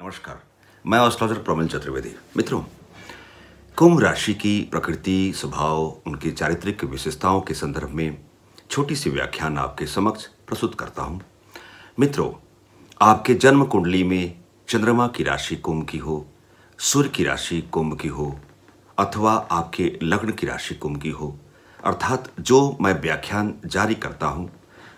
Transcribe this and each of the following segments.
नमस्कार, मैं एस्ट्रोलॉजर प्रमिल चतुर्वेदी। मित्रों, कुंभ राशि की प्रकृति, स्वभाव, उनकी चारित्रिक विशेषताओं के संदर्भ में छोटी सी व्याख्यान आपके समक्ष प्रस्तुत करता हूं। मित्रों, आपके जन्म कुंडली में चंद्रमा की राशि कुंभ की हो, सूर्य की राशि कुंभ की हो अथवा आपके लग्न की राशि कुंभ की हो, अर्थात जो मैं व्याख्यान जारी करता हूं,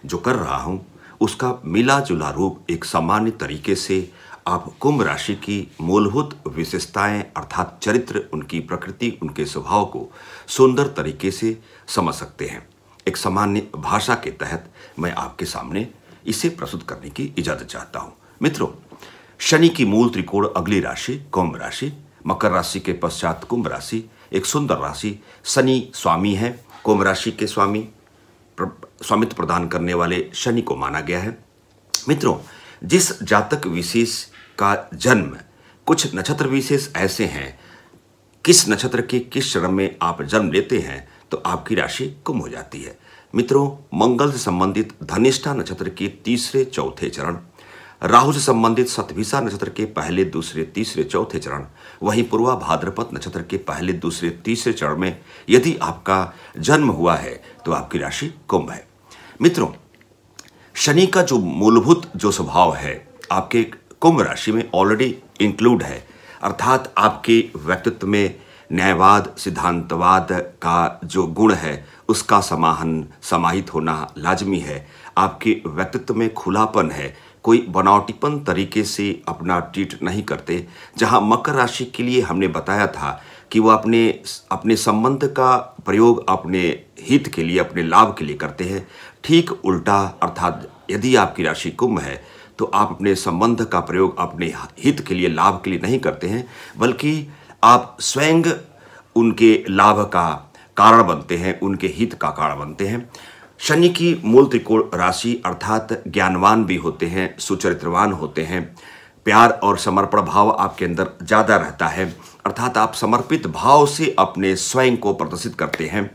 जो कर रहा हूं, उसका मिला जुला रूप एक सामान्य तरीके से आप कुंभ राशि की मूलभूत विशेषताएं अर्थात चरित्र, उनकी प्रकृति, उनके स्वभाव को सुंदर तरीके से समझ सकते हैं। एक सामान्य भाषा के तहत मैं आपके सामने इसे प्रस्तुत करने की इजाजत चाहता हूं। मित्रों, शनि की मूल त्रिकोण अगली राशि कुंभ राशि, मकर राशि के पश्चात कुंभ राशि, एक सुंदर राशि। शनि स्वामी है, कुंभ राशि के स्वामित्व प्रदान करने वाले शनि को माना गया है। मित्रों, जिस जातक विशेष का जन्म, कुछ नक्षत्र विशेष ऐसे हैं, किस नक्षत्र के किस चरण में आप जन्म लेते हैं तो आपकी राशि कुंभ हो जाती है। मित्रों, मंगल से संबंधित धनिष्ठा नक्षत्र के तीसरे चौथे चरण, राहु से संबंधित शतभिषा नक्षत्र के पहले दूसरे तीसरे चौथे चरण, वहीं पूर्वा भाद्रपद नक्षत्र के पहले दूसरे तीसरे चरण में यदि आपका जन्म हुआ है तो आपकी राशि कुंभ है। मित्रों, शनि का जो मूलभूत जो स्वभाव है आपके कुंभ राशि में ऑलरेडी इंक्लूड है, अर्थात आपके व्यक्तित्व में न्यायवाद, सिद्धांतवाद का जो गुण है उसका समाहित होना लाजमी है। आपके व्यक्तित्व में खुलापन है, कोई बनावटीपन तरीके से अपना ट्रीट नहीं करते। जहां मकर राशि के लिए हमने बताया था कि वो अपने संबंध का प्रयोग अपने हित के लिए, अपने लाभ के लिए करते हैं, ठीक उल्टा अर्थात यदि आपकी राशि कुंभ है तो आप अपने संबंध का प्रयोग अपने हित के लिए, लाभ के लिए नहीं करते हैं, बल्कि आप स्वयं उनके लाभ का कारण बनते हैं, उनके हित का कारण बनते हैं। शनि की मूल त्रिकोण राशि अर्थात ज्ञानवान भी होते हैं, सुचरित्रवान होते हैं, प्यार और समर्पण भाव आपके अंदर ज़्यादा रहता है, अर्थात आप समर्पित भाव से अपने स्वयं को प्रदर्शित करते हैं।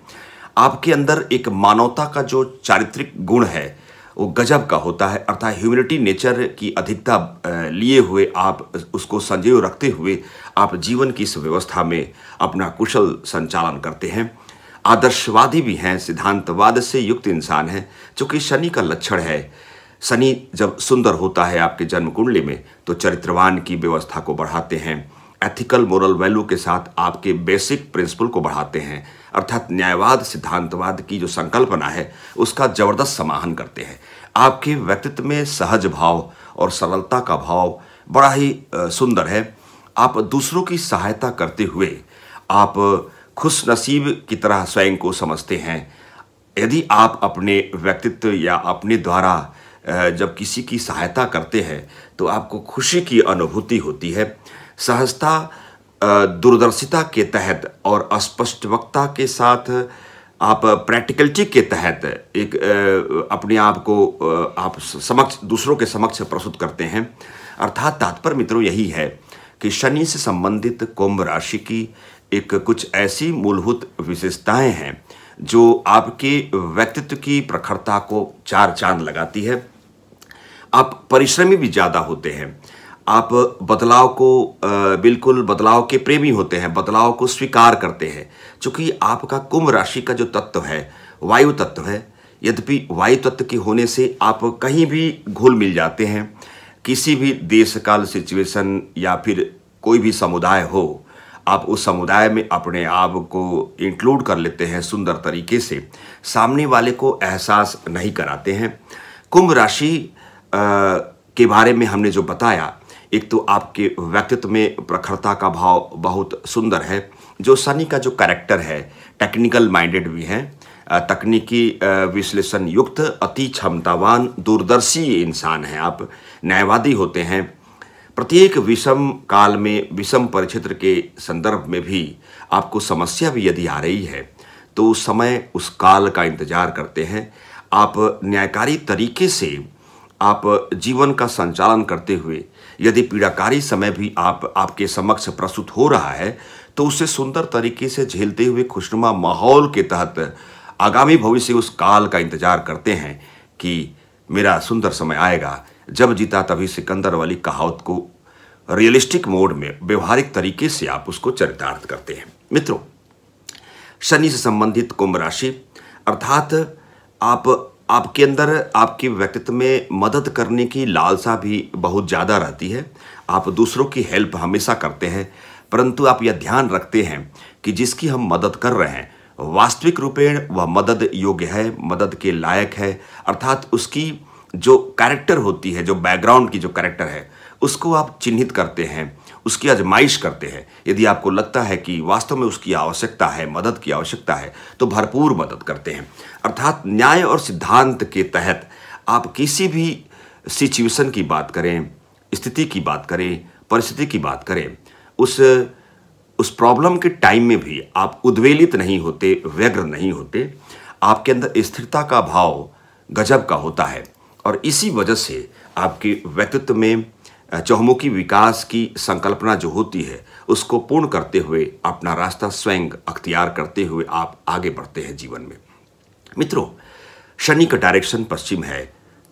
आपके अंदर एक मानवता का जो चारित्रिक गुण है वो गजब का होता है, अर्थात ह्यूमैनिटी नेचर की अधिकता लिए हुए आप उसको संजोए रखते हुए आप जीवन की इस व्यवस्था में अपना कुशल संचालन करते हैं। आदर्शवादी भी हैं, सिद्धांतवाद से युक्त इंसान हैं, चूँकि शनि का लक्षण है। शनि जब सुंदर होता है आपके जन्म कुंडली में तो चरित्रवान की व्यवस्था को बढ़ाते हैं, एथिकल मोरल वैल्यू के साथ आपके बेसिक प्रिंसिपल को बढ़ाते हैं, अर्थात न्यायवाद, सिद्धांतवाद की जो संकल्पना है उसका जबरदस्त समाहन करते हैं। आपके व्यक्तित्व में सहज भाव और सरलता का भाव बड़ा ही सुंदर है। आप दूसरों की सहायता करते हुए आप खुश नसीब की तरह स्वयं को समझते हैं। यदि आप अपने व्यक्तित्व या अपने द्वारा जब किसी की सहायता करते हैं तो आपको खुशी की अनुभूति होती है। सहजता, दूरदर्शिता के तहत और अस्पष्टवक्ता के साथ आप प्रैक्टिकलिटी के तहत एक अपने आप को आप दूसरों के समक्ष प्रस्तुत करते हैं। अर्थात तात्पर्य मित्रों यही है कि शनि से संबंधित कुंभ राशि की एक कुछ ऐसी मूलभूत विशेषताएं हैं जो आपके व्यक्तित्व की प्रखरता को चार चांद लगाती है। आप परिश्रमी भी ज़्यादा होते हैं, आप बदलाव को बिल्कुल बदलाव के प्रेमी होते हैं, बदलाव को स्वीकार करते हैं। चूँकि आपका कुंभ राशि का जो तत्व है वायु तत्व है, यद्यपि वायु तत्व के होने से आप कहीं भी घुल मिल जाते हैं, किसी भी देश काल सिचुएशन या फिर कोई भी समुदाय हो, आप उस समुदाय में अपने आप को इंक्लूड कर लेते हैं सुंदर तरीके से, सामने वाले को एहसास नहीं कराते हैं। कुंभ राशि के बारे में हमने जो बताया, एक तो आपके व्यक्तित्व में प्रखरता का भाव बहुत सुंदर है। जो शनि का जो कैरेक्टर है, टेक्निकल माइंडेड भी हैं, तकनीकी विश्लेषण युक्त, अति क्षमतावान, दूरदर्शी इंसान हैं आप, न्यायवादी होते हैं। प्रत्येक विषम काल में, विषम परिक्षेत्र के संदर्भ में भी आपको समस्या भी यदि आ रही है तो उस समय, उस काल का इंतजार करते हैं। आप न्यायकारी तरीके से आप जीवन का संचालन करते हुए यदि पीड़ाकारी समय भी आपके समक्ष प्रस्तुत हो रहा है तो उसे सुंदर तरीके से झेलते हुए खुशनुमा माहौल के तहत आगामी भविष्य उस काल का इंतजार करते हैं कि मेरा सुंदर समय आएगा। जब जीता तभी सिकंदर वाली कहावत को रियलिस्टिक मोड में व्यवहारिक तरीके से आप उसको चरितार्थ करते हैं। मित्रों, शनि से संबंधित कुंभ राशि अर्थात आपके अंदर, आपके व्यक्तित्व में मदद करने की लालसा भी बहुत ज़्यादा रहती है। आप दूसरों की हेल्प हमेशा करते हैं, परंतु आप यह ध्यान रखते हैं कि जिसकी हम मदद कर रहे हैं वास्तविक रूपेण वह मदद योग्य है, मदद के लायक है। अर्थात उसकी जो कैरेक्टर होती है, जो बैकग्राउंड की जो कैरेक्टर है, उसको आप चिन्हित करते हैं, उसकी आजमाइश करते हैं। यदि आपको लगता है कि वास्तव में उसकी आवश्यकता है, मदद की आवश्यकता है, तो भरपूर मदद करते हैं। अर्थात न्याय और सिद्धांत के तहत आप किसी भी सिचुएशन की बात करें, स्थिति की बात करें, परिस्थिति की बात करें, उस प्रॉब्लम के टाइम में भी आप उद्वेलित नहीं होते, व्यग्र नहीं होते। आपके अंदर स्थिरता का भाव गजब का होता है और इसी वजह से आपके व्यक्तित्व में चहुमुखी विकास की संकल्पना जो होती है उसको पूर्ण करते हुए अपना रास्ता स्वयं अख्तियार करते हुए आप आगे बढ़ते हैं जीवन में। मित्रों, शनि का डायरेक्शन पश्चिम है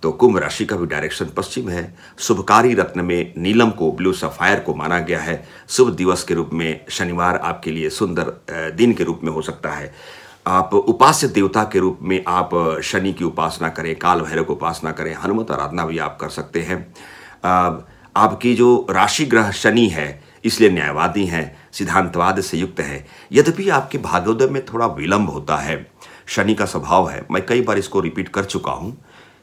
तो कुंभ राशि का भी डायरेक्शन पश्चिम है। शुभकारी रत्न में नीलम को, ब्लू सफायर को माना गया है। शुभ दिवस के रूप में शनिवार आपके लिए सुंदर दिन के रूप में हो सकता है। आप उपास्य देवता के रूप में आप शनि की उपासना करें, काल भैरव की उपासना करें, हनुमत आराधना भी आप कर सकते हैं। आपकी जो राशि ग्रह शनि है इसलिए न्यायवादी हैं, सिद्धांतवाद से युक्त है। यद्यपि आपके भाग्योदय में थोड़ा विलंब होता है, शनि का स्वभाव है, मैं कई बार इसको रिपीट कर चुका हूँ,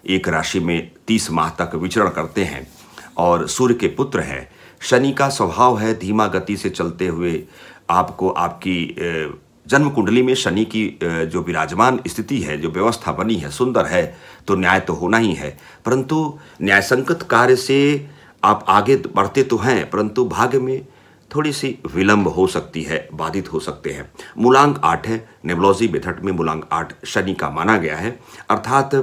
एक राशि में 30 माह तक विचरण करते हैं और सूर्य के पुत्र हैं। शनि का स्वभाव है धीमा गति से चलते हुए आपको, आपकी जन्म कुंडली में शनि की जो विराजमान स्थिति है, जो व्यवस्था बनी है, सुंदर है, तो न्याय तो होना ही है। परंतु न्यायसंगत कार्य से आप आगे बढ़ते तो हैं, परंतु भाग्य में थोड़ी सी विलंब हो सकती है, बाधित हो सकते हैं। मूलांक 8 है, नेबुलॉजी मेथड में मूलांक 8 शनि का माना गया है। अर्थात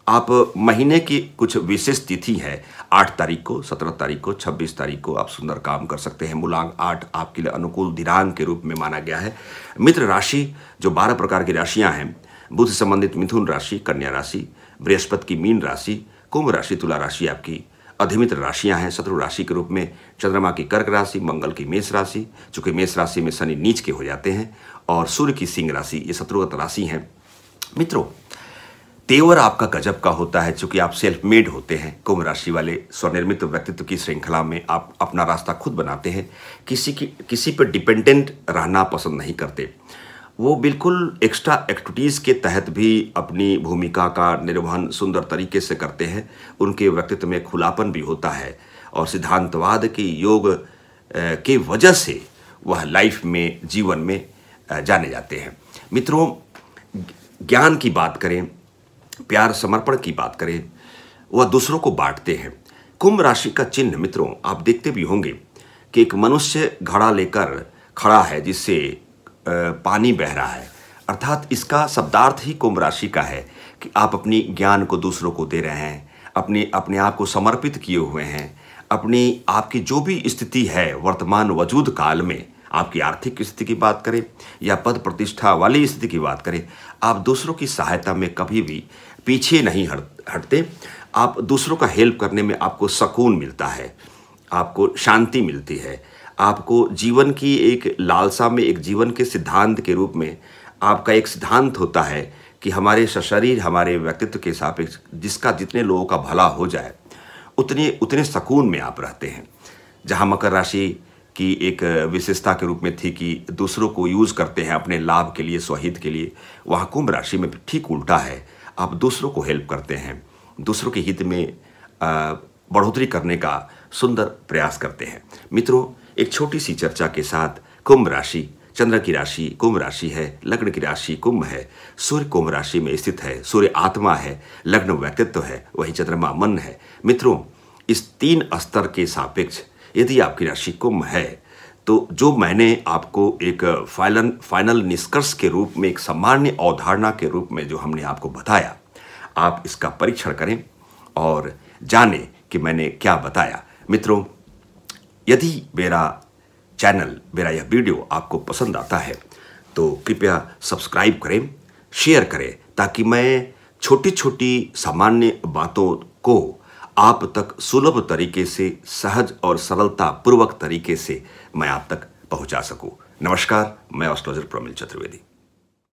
आप महीने की कुछ विशेष तिथि है, 8 तारीख को, 17 तारीख को, 26 तारीख को आप सुंदर काम कर सकते हैं। मूलांक 8 आपके लिए अनुकूल दिनांक के रूप में माना गया है। मित्र राशि जो 12 प्रकार की राशियां हैं, बुध से संबंधित मिथुन राशि, कन्या राशि, बृहस्पति की मीन राशि, कुंभ राशि, तुला राशि आपकी अधिमित्र राशियां हैं। शत्रु राशि के रूप में चंद्रमा की कर्क राशि, मंगल की मेष राशि, चूंकि मेष राशि में शनि नीच के हो जाते हैं, और सूर्य की सिंह राशि, ये शत्रुगत राशि हैं। मित्रों, तेवर आपका गजब का होता है, चूंकि आप सेल्फ मेड होते हैं। कुंभ राशि वाले स्वनिर्मित व्यक्तित्व की श्रृंखला में आप अपना रास्ता खुद बनाते हैं, किसी पर डिपेंडेंट रहना पसंद नहीं करते। वो बिल्कुल एक्स्ट्रा एक्टिविटीज़ के तहत भी अपनी भूमिका का निर्वहन सुंदर तरीके से करते हैं। उनके व्यक्तित्व में खुलापन भी होता है और सिद्धांतवाद के योग के वजह से वह लाइफ में, जीवन में जाने जाते हैं। मित्रों, ज्ञान की बात करें, प्यार समर्पण की बात करें, वह दूसरों को बांटते हैं। कुंभ राशि का चिन्ह मित्रों आप देखते भी होंगे कि एक मनुष्य घड़ा लेकर खड़ा है जिससे पानी बह रहा है। अर्थात इसका शब्दार्थ ही कुंभ राशि का है कि आप अपनी ज्ञान को दूसरों को दे रहे हैं, अपने आप को समर्पित किए हुए हैं। अपनी आपकी जो भी स्थिति है वर्तमान वजूद काल में, आपकी आर्थिक स्थिति की बात करें या पद प्रतिष्ठा वाली स्थिति की बात करें, आप दूसरों की सहायता में कभी भी पीछे नहीं हटते। आप दूसरों का हेल्प करने में आपको सुकून मिलता है, आपको शांति मिलती है। आपको जीवन की एक लालसा में, एक जीवन के सिद्धांत के रूप में आपका एक सिद्धांत होता है कि हमारे सशरीर, हमारे व्यक्तित्व के सापेक्ष जिसका जितने लोगों का भला हो जाए उतने सुकून में आप रहते हैं। जहाँ मकर राशि की एक विशेषता के रूप में थी कि दूसरों को यूज़ करते हैं अपने लाभ के लिए, स्वहित के लिए, वहाँ कुंभ राशि में ठीक उल्टा है। आप दूसरों को हेल्प करते हैं, दूसरों के हित में बढ़ोतरी करने का सुंदर प्रयास करते हैं। मित्रों, एक छोटी सी चर्चा के साथ, कुंभ राशि चंद्र की राशि कुंभ राशि है, लग्न की राशि कुंभ है, सूर्य कुंभ राशि में स्थित है, सूर्य आत्मा है, लग्न व्यक्तित्व है, वही चंद्रमा मन है। मित्रों, इस 3 स्तर के सापेक्ष यदि आपकी राशि कुंभ है तो जो मैंने आपको एक फाइनल निष्कर्ष के रूप में, एक सामान्य अवधारणा के रूप में जो हमने आपको बताया, आप इसका परीक्षण करें और जानें कि मैंने क्या बताया। मित्रों, यदि मेरा चैनल, मेरा यह वीडियो आपको पसंद आता है तो कृपया सब्सक्राइब करें, शेयर करें, ताकि मैं छोटी छोटी सामान्य बातों को आप तक सुलभ तरीके से, सहज और सरलता पूर्वक तरीके से मैं आप तक पहुंचा सकूं। नमस्कार, मैं एस्ट्रोलॉजर प्रमिल चतुर्वेदी।